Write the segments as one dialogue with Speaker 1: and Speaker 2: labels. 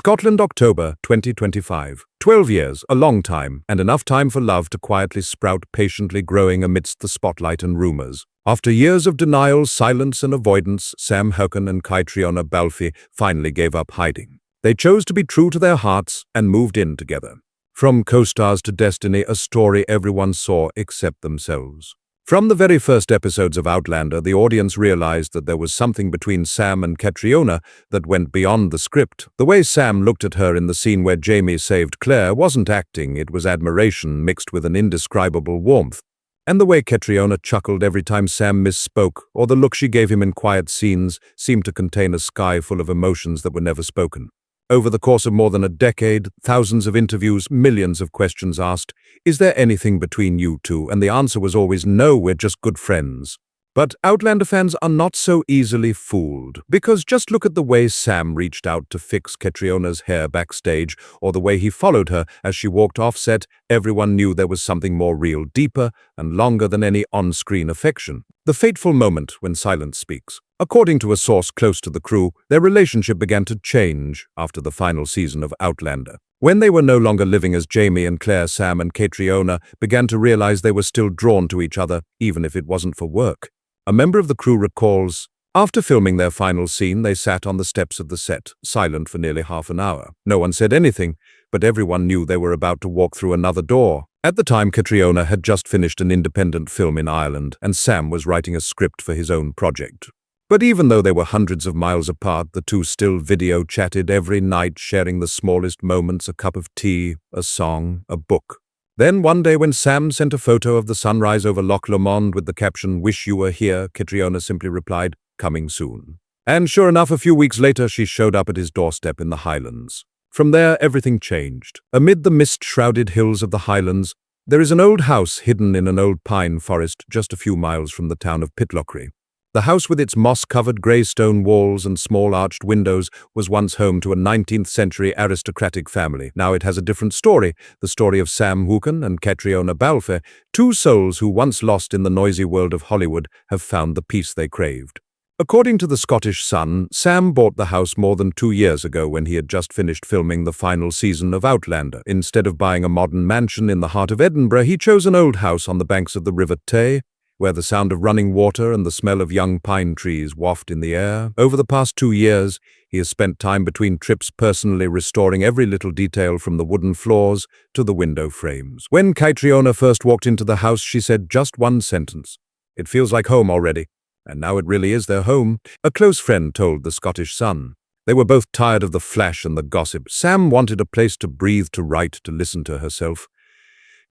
Speaker 1: Scotland, October 2025. 12 years, a long time, and enough time for love to quietly sprout, patiently growing amidst the spotlight and rumours. After years of denial, silence and avoidance, Heughan and Caitriona Balfe finally gave up hiding. They chose to be true to their hearts and moved in together. From co-stars to destiny, a story everyone saw except themselves. From the very first episodes of Outlander, the audience realized that there was something between Sam and Caitriona that went beyond the script. The way Sam looked at her in the scene where Jamie saved Claire wasn't acting, it was admiration mixed with an indescribable warmth. And the way Caitriona chuckled every time Sam misspoke, or the look she gave him in quiet scenes, seemed to contain a sky full of emotions that were never spoken. Over the course of more than a decade, thousands of interviews, millions of questions asked, "Is there anything between you two?" And the answer was always, "No, we're just good friends." But Outlander fans are not so easily fooled, because just look at the way Sam reached out to fix Caitriona's hair backstage, or the way he followed her as she walked off set. Everyone knew there was something more real, deeper, and longer than any on-screen affection. The fateful moment when silence speaks. According to a source close to the crew, their relationship began to change after the final season of Outlander. When they were no longer living as Jamie and Claire, Sam and Caitriona began to realize they were still drawn to each other, even if it wasn't for work. A member of the crew recalls, after filming their final scene, they sat on the steps of the set, silent for nearly half an hour. No one said anything, but everyone knew they were about to walk through another door. At the time, Caitriona had just finished an independent film in Ireland, and Sam was writing a script for his own project. But even though they were hundreds of miles apart, the two still video chatted every night, sharing the smallest moments, a cup of tea, a song, a book. Then one day when Sam sent a photo of the sunrise over Loch Lomond with the caption, "Wish you were here," Caitriona simply replied, "Coming soon." And sure enough, a few weeks later, she showed up at his doorstep in the Highlands. From there, everything changed. Amid the mist-shrouded hills of the Highlands, there is an old house hidden in an old pine forest just a few miles from the town of Pitlochry. The house, with its moss-covered grey stone walls and small arched windows, was once home to a 19th-century aristocratic family. Now it has a different story, the story of Sam Heughan and Caitriona Balfe, two souls who, once lost in the noisy world of Hollywood, have found the peace they craved. According to the Scottish Sun, Sam bought the house more than 2 years ago when he had just finished filming the final season of Outlander. Instead of buying a modern mansion in the heart of Edinburgh, he chose an old house on the banks of the River Tay, where the sound of running water and the smell of young pine trees waft in the air. Over the past 2 years, he has spent time between trips personally restoring every little detail from the wooden floors to the window frames. When Caitriona first walked into the house, she said just one sentence, "It feels like home already." And now it really is their home, a close friend told the Scottish Sun. They were both tired of the flash and the gossip. Sam wanted a place to breathe, to write, to listen to herself.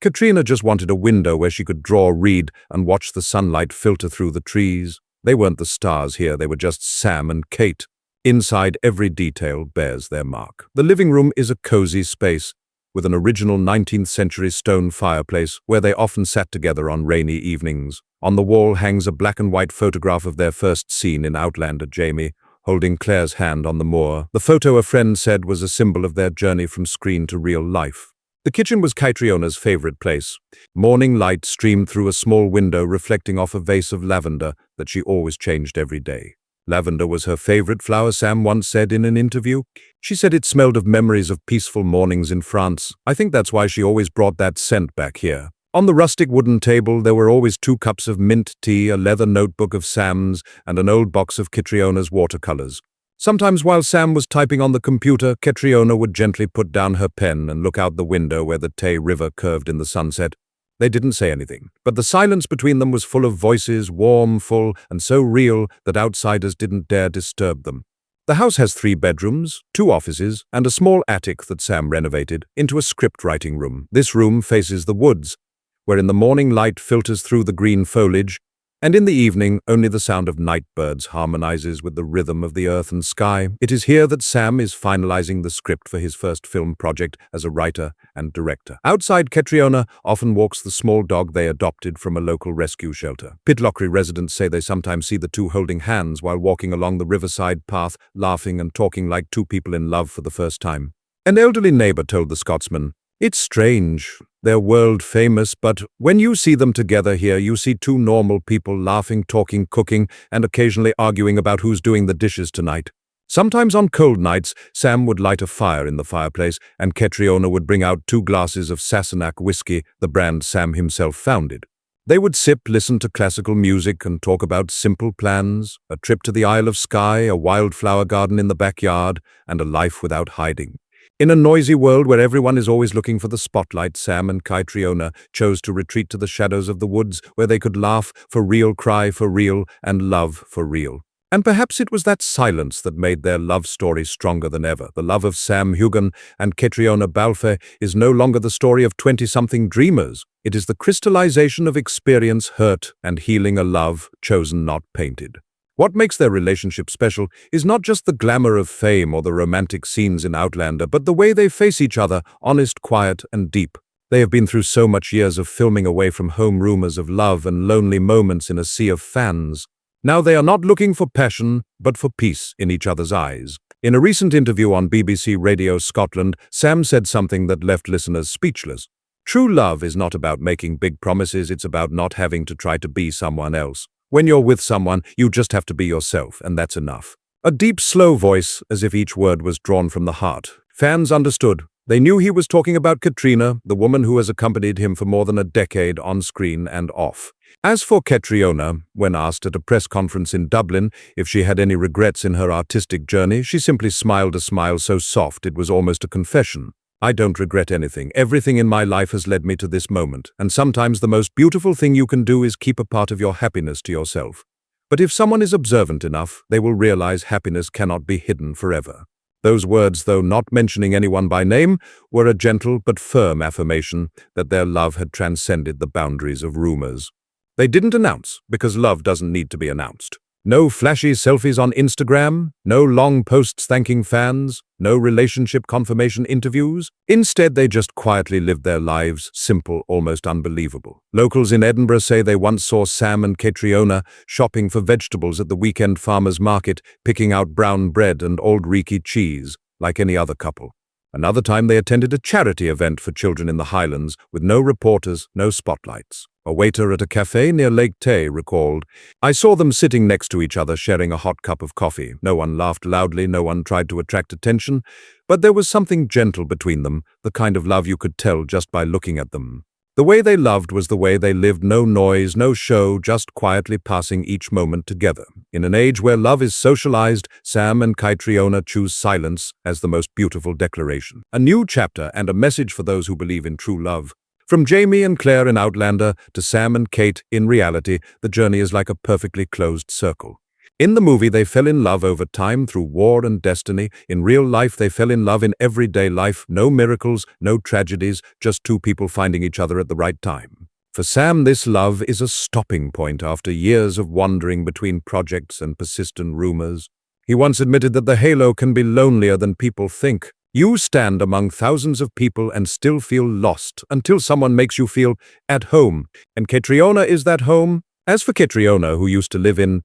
Speaker 1: Caitriona just wanted a window where she could draw, read, and watch the sunlight filter through the trees. They weren't the stars here, they were just Sam and Kate. Inside, every detail bears their mark. The living room is a cozy space, with an original 19th-century stone fireplace where they often sat together on rainy evenings. On the wall hangs a black and white photograph of their first scene in Outlander, Jamie holding Claire's hand on the moor. The photo, a friend said, was a symbol of their journey from screen to real life. The kitchen was Caitriona's favorite place. Morning light streamed through a small window reflecting off a vase of lavender that she always changed every day. Lavender was her favorite flower, Sam once said in an interview. She said it smelled of memories of peaceful mornings in France. I think that's why she always brought that scent back here. On the rustic wooden table, there were always 2 cups of mint tea, a leather notebook of Sam's, and an old box of Caitriona's watercolors. Sometimes while Sam was typing on the computer, Caitriona would gently put down her pen and look out the window where the Tay River curved in the sunset. They didn't say anything, but the silence between them was full of voices, warm, full, and so real that outsiders didn't dare disturb them. The house has 3 bedrooms, 2 offices, and a small attic that Sam renovated into a script writing room. This room faces the woods, where in the morning light filters through the green foliage, and in the evening, only the sound of night birds harmonizes with the rhythm of the earth and sky. It is here that Sam is finalizing the script for his first film project as a writer and director. Outside, Caitriona often walks the small dog they adopted from a local rescue shelter. Pitlochry residents say they sometimes see the two holding hands while walking along the riverside path, laughing and talking like 2 people in love for the first time. An elderly neighbor told the Scotsman, "It's strange. They're world famous, but when you see them together here, you see 2 normal people laughing, talking, cooking, and occasionally arguing about who's doing the dishes tonight." Sometimes on cold nights, Sam would light a fire in the fireplace, and Caitriona would bring out 2 glasses of Sassenach whiskey, the brand Sam himself founded. They would sip, listen to classical music, and talk about simple plans, a trip to the Isle of Skye, a wildflower garden in the backyard, and a life without hiding. In a noisy world where everyone is always looking for the spotlight, Sam and Caitriona chose to retreat to the shadows of the woods where they could laugh for real, cry for real, and love for real. And perhaps it was that silence that made their love story stronger than ever. The love of Sam Heughan and Caitriona Balfe is no longer the story of 20-something dreamers. It is the crystallization of experience, hurt, and healing, a love chosen, not painted. What makes their relationship special is not just the glamour of fame or the romantic scenes in Outlander, but the way they face each other, honest, quiet, and deep. They have been through so much years of filming away from home, rumors of love and lonely moments in a sea of fans. Now they are not looking for passion, but for peace in each other's eyes. In a recent interview on BBC Radio Scotland, Sam said something that left listeners speechless. True love is not about making big promises, it's about not having to try to be someone else. When you're with someone, you just have to be yourself, and that's enough. A deep, slow voice, as if each word was drawn from the heart. Fans understood. They knew he was talking about Caitriona, the woman who has accompanied him for more than a decade on screen and off. As for Caitriona, when asked at a press conference in Dublin if she had any regrets in her artistic journey, she simply smiled, a smile so soft it was almost a confession. I don't regret anything. Everything in my life has led me to this moment, and sometimes the most beautiful thing you can do is keep a part of your happiness to yourself. But if someone is observant enough, they will realize happiness cannot be hidden forever. Those words, though not mentioning anyone by name, were a gentle but firm affirmation that their love had transcended the boundaries of rumors. They didn't announce, because love doesn't need to be announced. No flashy selfies on Instagram, no long posts thanking fans, no relationship confirmation interviews. Instead, they just quietly lived their lives, simple, almost unbelievable. Locals in Edinburgh say they once saw Sam and Caitriona shopping for vegetables at the weekend farmers market, picking out brown bread and old reeky cheese, like any other couple. Another time they attended a charity event for children in the Highlands, with no reporters, no spotlights. A waiter at a cafe near Lake Tay recalled, "I saw them sitting next to each other sharing a hot cup of coffee. No one laughed loudly, no one tried to attract attention, but there was something gentle between them, the kind of love you could tell just by looking at them. The way they loved was the way they lived, no noise, no show, just quietly passing each moment together. In an age where love is socialized, Sam and Caitriona choose silence as the most beautiful declaration. A new chapter and a message for those who believe in true love. From Jamie and Claire in Outlander to Sam and Kate in reality, the journey is like a perfectly closed circle. In the movie, they fell in love over time through war and destiny. In real life, they fell in love in everyday life. No miracles, no tragedies, just 2 people finding each other at the right time. For Sam, this love is a stopping point after years of wandering between projects and persistent rumors. He once admitted that the halo can be lonelier than people think. You stand among thousands of people and still feel lost until someone makes you feel at home. And Caitriona is that home. As for Caitriona, who used to live in